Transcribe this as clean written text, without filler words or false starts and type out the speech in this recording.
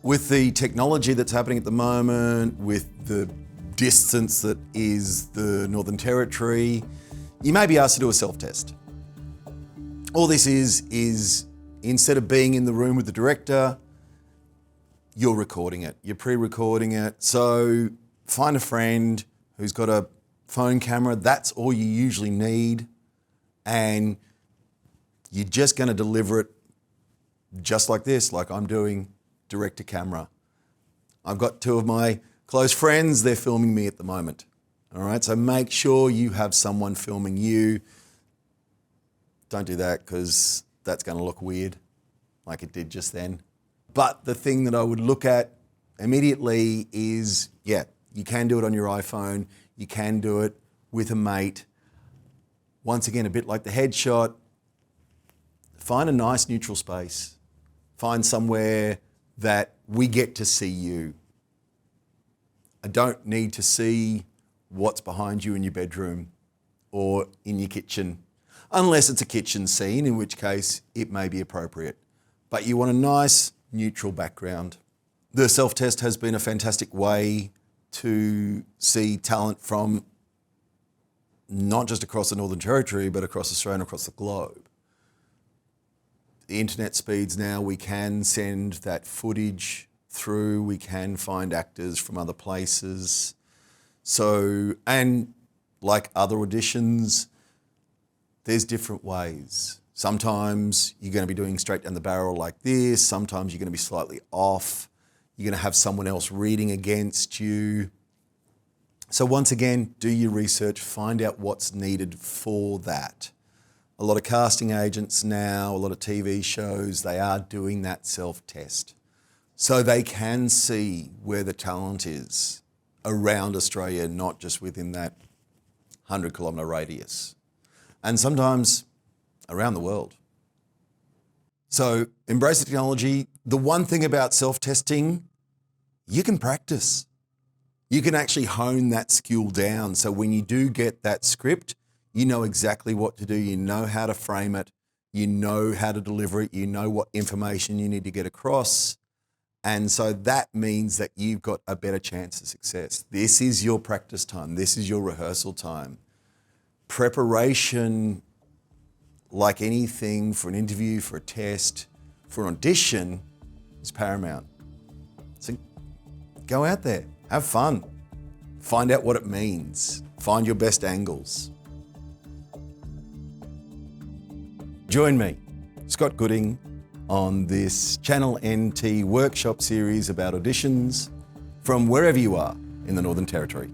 With the technology that's happening at the moment, with the distance that is the Northern Territory, you may be asked to do a self-test. All this is instead of being in the room with the director, you're recording it, you're pre-recording it. So find a friend who's got a phone camera, that's all you usually need, and you're just gonna deliver it just like this, like I'm doing, direct to camera. I've got two of my close friends, they're filming me at the moment. All right, so make sure you have someone filming you. Don't do that because that's gonna look weird, like it did just then. But the thing that I would look at immediately is, yeah, you can do it on your iPhone, you can do it with a mate. Once again, a bit like the headshot, find a nice neutral space. Find somewhere that we get to see you. I don't need to see what's behind you in your bedroom or in your kitchen, unless it's a kitchen scene, in which case it may be appropriate. But you want a nice neutral background. The self-test has been a fantastic way to see talent from not just across the Northern Territory, but across Australia and across the globe. The internet speeds now, we can send that footage through, we can find actors from other places. So, and like other auditions, there's different ways. Sometimes you're going to be doing straight down the barrel like this, sometimes you're going to be slightly off, you're going to have someone else reading against you. So once again, do your research, find out what's needed for that. A lot of casting agents now, a lot of TV shows, they are doing that self-test. So they can see where the talent is around Australia, not just within that 100-kilometre radius. And sometimes around the world. So embrace the technology. The one thing about self-testing, you can practice. You can actually hone that skill down. So when you do get that script, you know exactly what to do, you know how to frame it, you know how to deliver it, you know what information you need to get across. And so that means that you've got a better chance of success. This is your practice time, this is your rehearsal time. Preparation, like anything for an interview, for a test, for an audition, is paramount. So go out there, have fun, find out what it means, find your best angles. Join me, Scott Gooding, on this Channel NT workshop series about auditions from wherever you are in the Northern Territory.